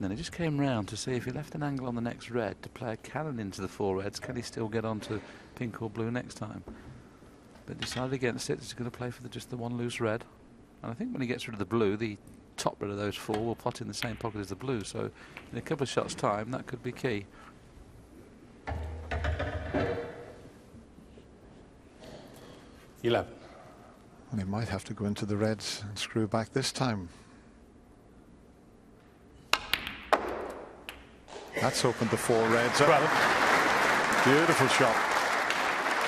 Then he just came round to see if he left an angle on the next red to play a cannon into the 4 reds, can he still get on to pink or blue next time? But decided against it. He's going to play for just the 1 loose red. And I think when he gets rid of the blue, the top red of those 4 will pot in the same pocket as the blue. So in a couple of shots' time, that could be key. And he might have to go into the reds and screw back this time. That's opened the 4 reds up. Beautiful shot.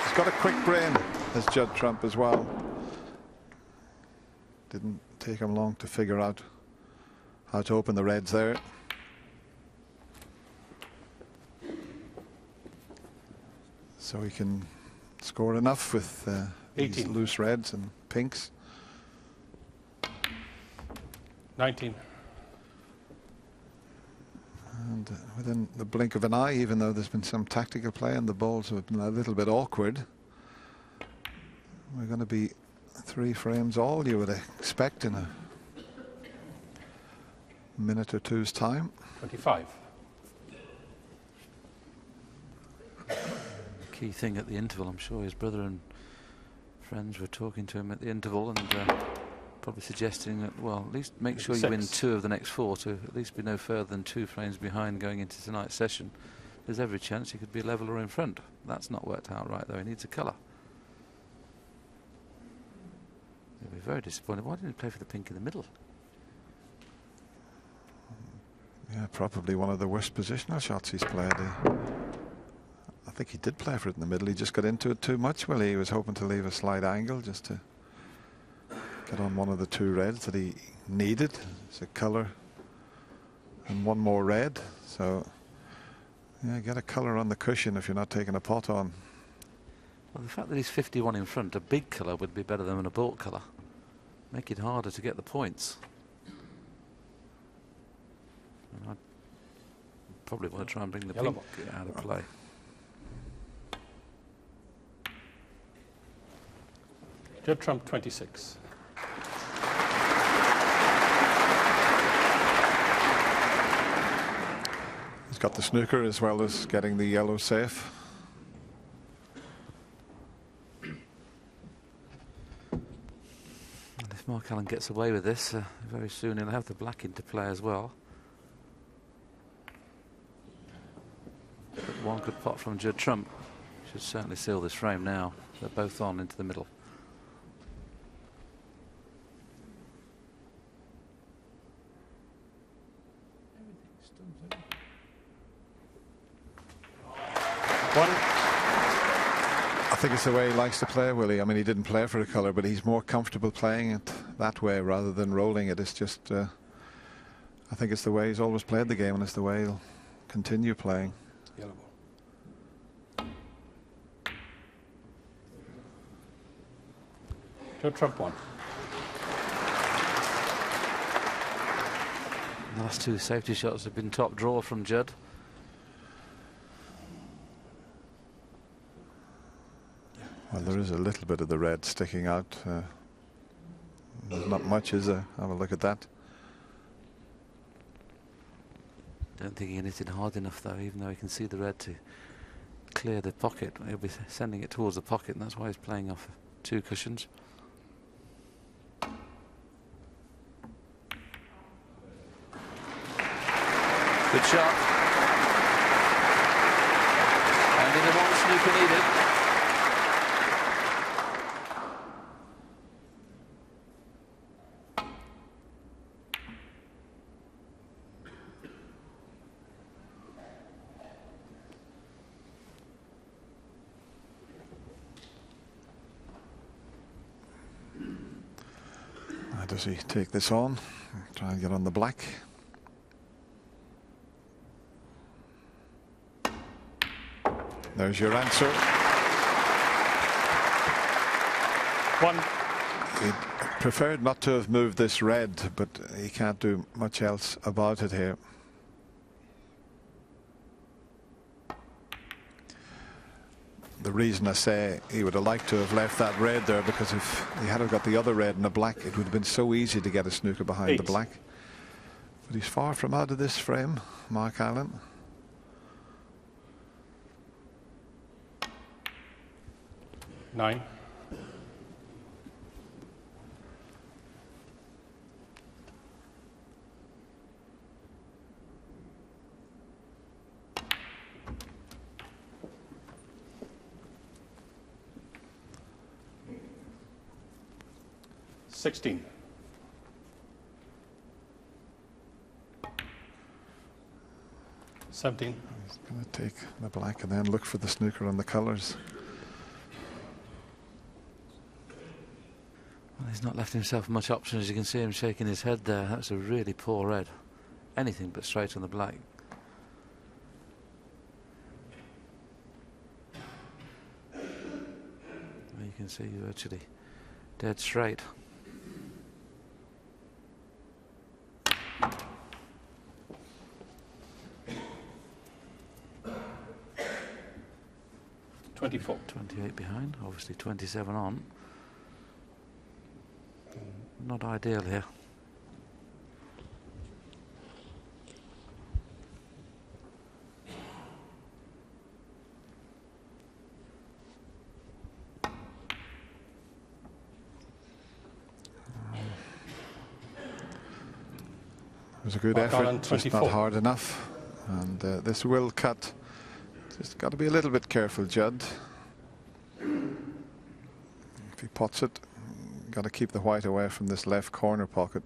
He's got a quick brain, as Judd Trump as well. Didn't take him long to figure out how to open the reds there. So he can score enough with these loose reds and pinks. 19. And within the blink of an eye, even though there's been some tactical play and the balls have been a little bit awkward, we're going to be 3 frames all, you would expect, in a minute or two's time. 25. Key thing at the interval, I'm sure his brother and friends were talking to him at the interval and probably suggesting that, well, at least make sure you win 2 of the next 4 to at least be no further than 2 frames behind going into tonight's session. There's every chance he could be level or in front. That's not worked out right, though. He needs a colour. He'll be very disappointed. Why didn't he play for the pink in the middle? Yeah, probably one of the worst positional shots he's played. I think he did play for it in the middle. He just got into it too much. Well, he was hoping to leave a slight angle just to get on one of the 2 reds that he needed. It's a colour and 1 more red. So, yeah, get a colour on the cushion if you're not taking a pot on. Well, the fact that he's 51 in front, a big colour would be better than a baulk colour. Make it harder to get the points. And I'd probably want to try and bring the pink out of play. Judd Trump 26. He's got the snooker as well as getting the yellow safe. If Mark Allen gets away with this, very soon he'll have the black into play as well. But 1 good pot from Judd Trump should certainly seal this frame now. They're both on into the middle. I think it's the way he likes to play, Willie. I mean, he didn't play for a colour, but he's more comfortable playing it that way rather than rolling it. It's just, I think it's the way he's always played the game, and it's the way he'll continue playing. Yellow ball. Judd Trump 1. The last 2 safety shots have been top draw from Judd. Well, there is a little bit of the red sticking out. There's not much, is there? Have a look at that. Don't think he hit it hard enough, though, even though he can see the red to clear the pocket. He'll be sending it towards the pocket, and that's why he's playing off 2 cushions. Good shot. And in the 1 snooker needed. Does he take this on? Try and get on the black. There's your answer. 1. He preferred not to have moved this red, but he can't do much else about it here. The reason I say he would have liked to have left that red there, because if he had have got the other red and the black, it would have been so easy to get a snooker behind the black. But he's far from out of this frame, Mark Allen. Nine. $16. $17. He's going to take the black and then look for the snooker on the colours. Well, he's not left himself much option, as you can see him shaking his head there. That's a really poor red. Anything but straight on the black. Well, you can see virtually dead straight. $24. 28 behind, obviously 27 on. Not ideal here. It was a good effort, just not hard enough. And this will cut. Just got to be a little bit careful, Judd. If he pots it, got to keep the white away from this left corner pocket.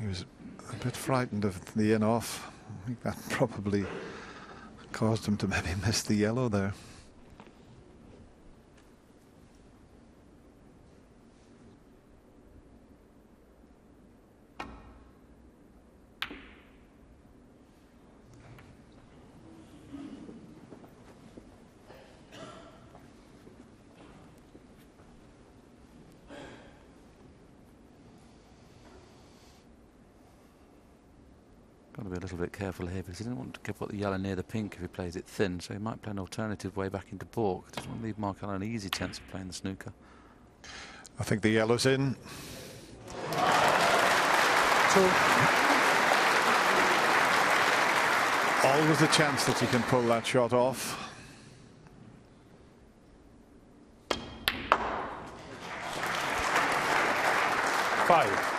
He was a bit frightened of the in-off. I think that probably caused him to maybe miss the yellow there. Got to be a little bit careful here because he didn't want to put the yellow near the pink if he plays it thin, so he might play an alternative way back into baulk. Doesn't want to leave Mark Allen an easy chance of playing the snooker. I think the yellow's in. Always a chance that you can pull that shot off. $5.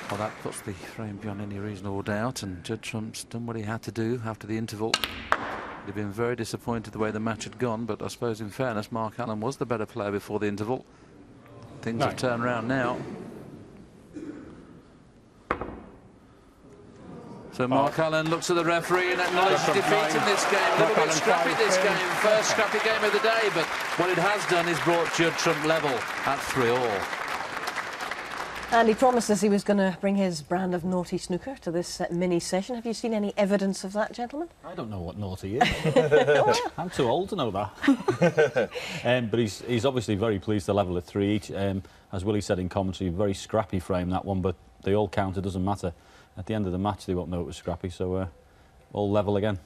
Well, that puts the frame beyond any reasonable doubt, and Judd Trump's done what he had to do after the interval. He'd have been very disappointed the way the match had gone, but I suppose in fairness Mark Allen was the better player before the interval. Things have turned round now. So Mark Allen looks at the referee and acknowledges defeat in this game. A little bit scrappy this game, first scrappy game of the day, but what it has done is brought Judd Trump level at 3-all. And he promised he was going to bring his brand of naughty snooker to this mini session. Have you seen any evidence of that, gentlemen? I don't know what naughty is. I'm too old to know that. But he's obviously very pleased to level at 3 each. As Willie said in commentary, very scrappy frame, that one, but they all count, it doesn't matter. At the end of the match, they won't know it was scrappy, so all level again.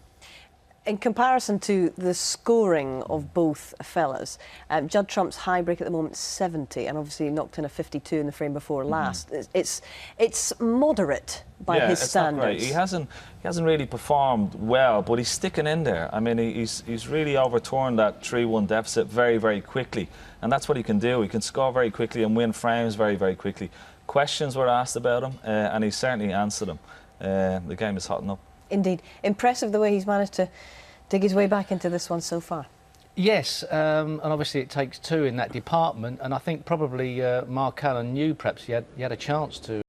In comparison to the scoring of both fellas, Judd Trump's high break at the moment is 70, and obviously knocked in a 52 in the frame before last. It's moderate by his standards. He hasn't really performed well, but he's sticking in there. I mean, he's really overturned that 3-1 deficit very, very quickly, and that's what he can do. He can score very quickly and win frames very, very quickly. Questions were asked about him, and he certainly answered them. The game is hotting up. Indeed. Impressive the way he's managed to dig his way back into this one so far. Yes, and obviously it takes two in that department, and I think probably Mark Allen knew perhaps he had a chance to